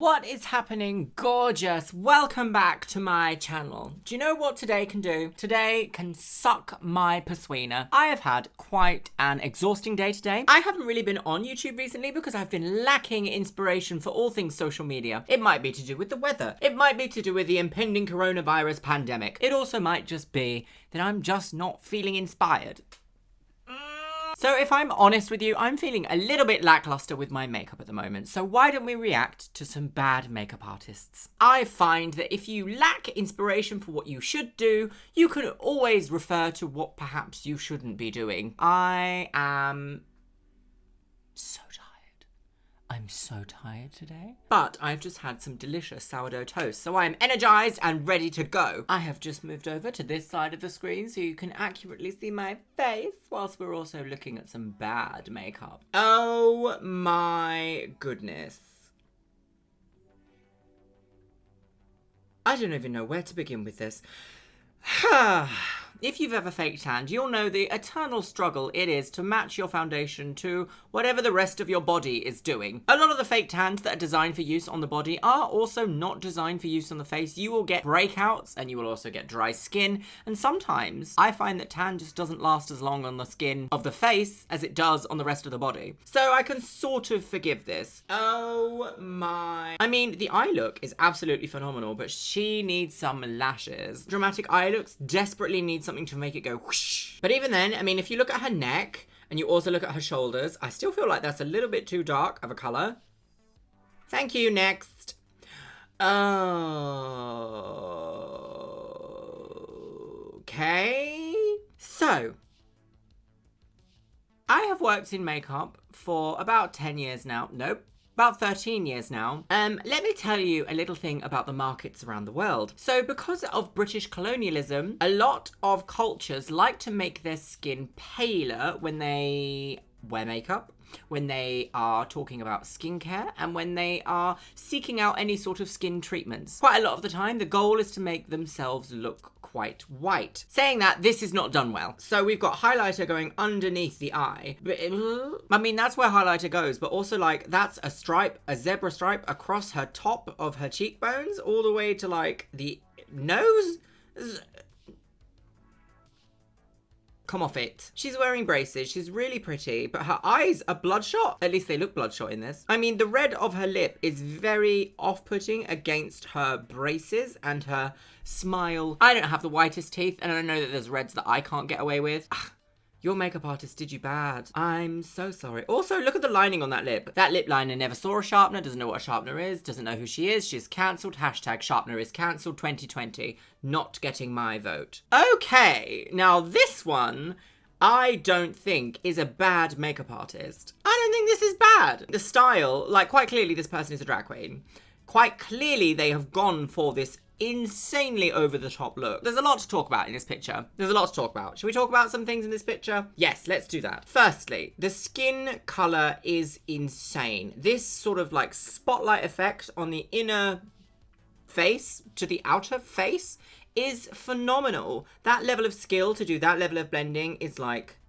What is happening, gorgeous? Welcome back to my channel. Do you know what today can do? Today can suck my perswina. I have had quite an exhausting day today. I haven't really been on YouTube recently because I've been lacking inspiration for all things social media. It might be to do with the weather. It might be to do with the impending coronavirus pandemic. It also might just be that I'm just not feeling inspired. So if I'm honest with you, I'm feeling a little bit lackluster with my makeup at the moment. So why don't we react to some bad makeup artists? I find that if you lack inspiration for what you should do, you can always refer to what perhaps you shouldn't be doing. I am so tired. I'm so tired today. But I've just had some delicious sourdough toast, so I am energized and ready to go. I have just moved over to this side of the screen so you can accurately see my face whilst we're also looking at some bad makeup. Oh my goodness. I don't even know where to begin with this. If you've ever fake tanned, you'll know the eternal struggle it is to match your foundation to whatever the rest of your body is doing. A lot of the fake tans that are designed for use on the body are also not designed for use on the face. You will get breakouts and you will also get dry skin. And sometimes I find that tan just doesn't last as long on the skin of the face as it does on the rest of the body. So I can sort of forgive this. Oh my. I mean, the eye look is absolutely phenomenal, but she needs some lashes. Dramatic eye looks desperately need something to make it go whoosh. But even then, I mean, if you look at her neck and you also look at her shoulders, I still feel like that's a little bit too dark of a colour. Thank you, next. Okay. So, I have worked in makeup for about 10 years now. Nope. About 13 years now. Let me tell you a little thing about the markets around the world. So because of British colonialism, a lot of cultures like to make their skin paler when they wear makeup, when they are talking about skincare, and when they are seeking out any sort of skin treatments. Quite a lot of the time, the goal is to make themselves look quite white. Saying that, this is not done well. So we've got highlighter going underneath the eye. But I mean, that's where highlighter goes, but also like that's a stripe, a zebra stripe across her top of her cheekbones all the way to like the nose. Come off it. She's wearing braces. She's really pretty, but her eyes are bloodshot. At least they look bloodshot in this. I mean, the red of her lip is very off-putting against her braces and her smile. I don't have the whitest teeth, and I know that there's reds that I can't get away with. Your makeup artist did you bad. I'm so sorry. Also, look at the lining on that lip. That lip liner never saw a sharpener, doesn't know what a sharpener is, doesn't know who she is. She's cancelled. Hashtag sharpener is cancelled 2020. Not getting my vote. Okay, now this one, I don't think is a bad makeup artist. I don't think this is bad. The style, like quite clearly this person is a drag queen. Quite clearly they have gone for this insanely over-the-top look. There's a lot to talk about in this picture. There's a lot to talk about. Should we talk about some things in this picture? Yes, let's do that. Firstly, the skin colour is insane. This sort of like spotlight effect on the inner face to the outer face is phenomenal. That level of skill to do that level of blending is like...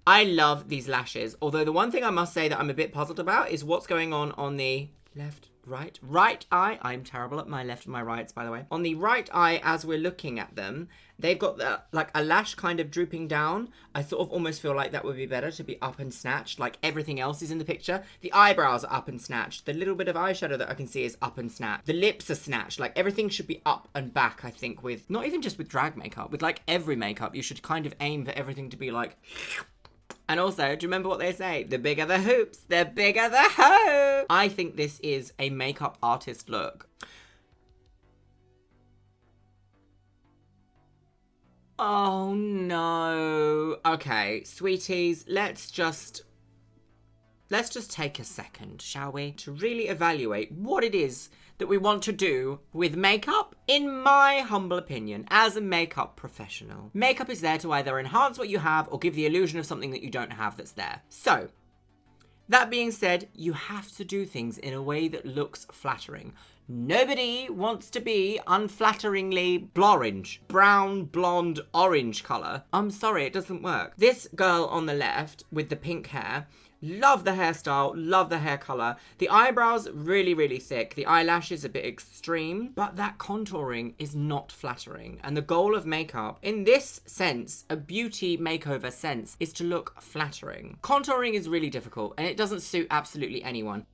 I love these lashes. Although the one thing I must say that I'm a bit puzzled about is what's going on the left, right eye. I'm terrible at my left and my rights, by the way. On the right eye, as we're looking at them, they've got the, like a lash kind of drooping down. I sort of almost feel like that would be better to be up and snatched, like everything else is in the picture. The eyebrows are up and snatched. The little bit of eyeshadow that I can see is up and snatched. The lips are snatched. Like everything should be up and back, I think, with, not even just with drag makeup, with like every makeup, you should kind of aim for everything to be like... And also, do you remember what they say? The bigger the hoops, the bigger the hope. I think this is a makeup artist look. Oh no. Okay, sweeties, let's just take a second, shall we? To really evaluate what it is that we want to do with makeup. In my humble opinion, as a makeup professional, makeup is there to either enhance what you have or give the illusion of something that you don't have that's there. So, that being said, you have to do things in a way that looks flattering. Nobody wants to be unflatteringly blorange. Brown, blonde, orange colour. I'm sorry, it doesn't work. This girl on the left with the pink hair Love the hairstyle, love the hair color. The eyebrows, really, really thick. The eyelashes, a bit extreme. But that contouring is not flattering. And the goal of makeup, in this sense, a beauty makeover sense, is to look flattering. Contouring is really difficult, and it doesn't suit absolutely anyone.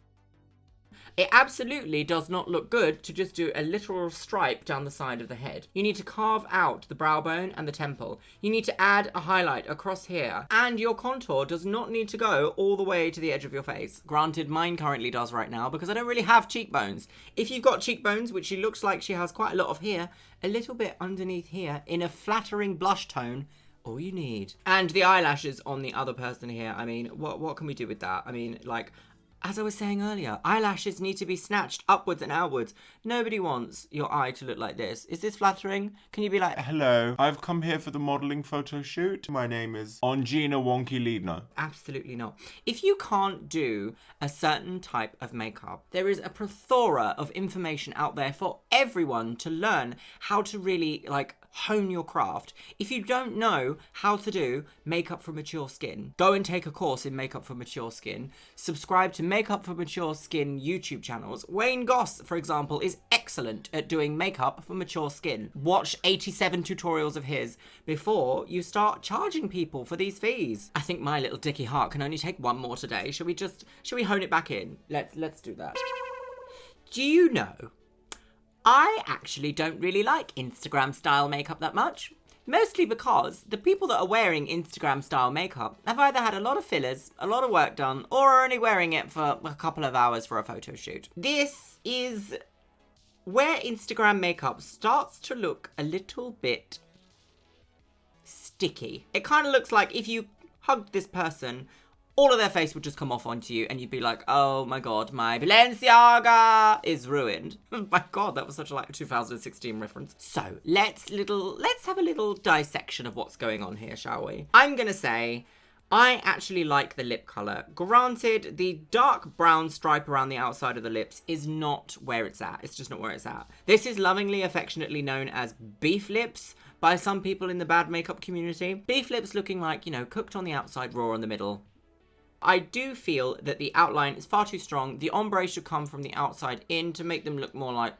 It absolutely does not look good to just do a literal stripe down the side of the head. You need to carve out the brow bone and the temple. You need to add a highlight across here. And your contour does not need to go all the way to the edge of your face. Granted, mine currently does right now because I don't really have cheekbones. If you've got cheekbones, which she looks like she has quite a lot of here, a little bit underneath here in a flattering blush tone, all you need. And the eyelashes on the other person here, I mean, what can we do with that? I mean, like, as I was saying earlier, eyelashes need to be snatched upwards and outwards. Nobody wants your eye to look like this. Is this flattering? Can you be like, hello, I've come here for the modelling photo shoot. My name is Ongina Wonky Liedner. Absolutely not. If you can't do a certain type of makeup, there is a plethora of information out there for everyone to learn how to really, like, hone your craft. If you don't know how to do makeup for mature skin, go and take a course in makeup for mature skin. Subscribe to Makeup for Mature Skin YouTube channels. Wayne Goss, for example, is excellent at doing makeup for mature skin. Watch 87 tutorials of his before you start charging people for these fees. I think my little dicky heart can only take one more today. Shall we hone it back in? Let's do that. Do you know, I actually don't really like Instagram style makeup that much. Mostly because the people that are wearing Instagram style makeup have either had a lot of fillers, a lot of work done, or are only wearing it for a couple of hours for a photo shoot. This is where Instagram makeup starts to look a little bit sticky. It kind of looks like if you hugged this person, all of their face would just come off onto you and you'd be like, oh my god, my Balenciaga is ruined. My god, that was such a like 2016 reference. So let's have a little dissection of what's going on here, shall we? I'm gonna say I actually like the lip colour. Granted, the dark brown stripe around the outside of the lips is not where it's at. It's just not where it's at. This is lovingly, affectionately known as beef lips by some people in the bad makeup community. Beef lips looking like, you know, cooked on the outside, raw on the middle. I do feel that the outline is far too strong. The ombre should come from the outside in to make them look more like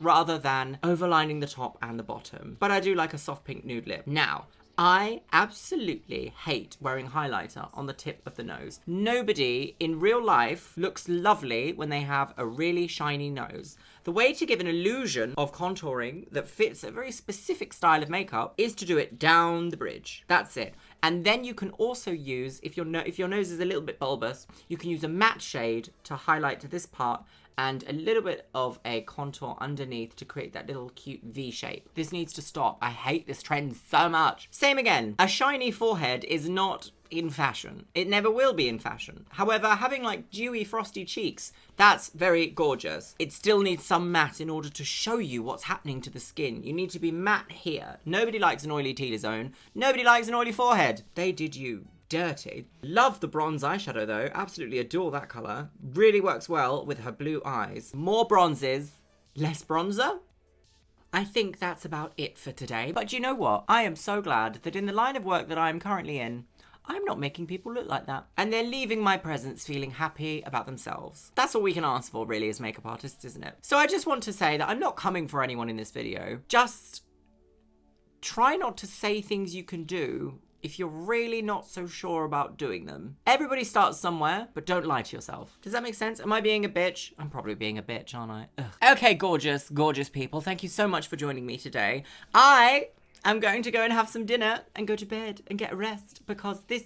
rather than overlining the top and the bottom. But I do like a soft pink nude lip. Now, I absolutely hate wearing highlighter on the tip of the nose. Nobody in real life looks lovely when they have a really shiny nose. The way to give an illusion of contouring that fits a very specific style of makeup is to do it down the bridge. That's it. And then you can also use, if your nose is a little bit bulbous, you can use a matte shade to highlight this part and a little bit of a contour underneath to create that little cute V shape. This needs to stop. I hate this trend so much. Same again. A shiny forehead is not in fashion. It never will be in fashion. However, having like dewy, frosty cheeks, that's very gorgeous. It still needs some matte in order to show you what's happening to the skin. You need to be matte here. Nobody likes an oily T-zone. Nobody likes an oily forehead. They did you dirty. Love the bronze eyeshadow though. Absolutely adore that colour. Really works well with her blue eyes. More bronzes, less bronzer. I think that's about it for today. But you know what? I am so glad that in the line of work that I'm currently in, I'm not making people look like that. And they're leaving my presence feeling happy about themselves. That's all we can ask for really as makeup artists, isn't it? So I just want to say that I'm not coming for anyone in this video. Just try not to say things you can do if you're really not so sure about doing them. Everybody starts somewhere, but don't lie to yourself. Does that make sense? Am I being a bitch? I'm probably being a bitch, aren't I? Ugh. Okay, gorgeous, gorgeous people. Thank you so much for joining me today. I'm going to go and have some dinner and go to bed and get a rest because this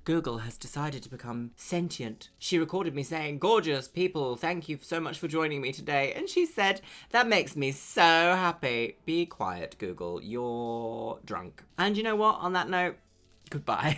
Google has decided to become sentient. She recorded me saying, gorgeous people, thank you so much for joining me today. And she said, that makes me so happy. Be quiet, Google. You're drunk. And you know what? On that note, goodbye.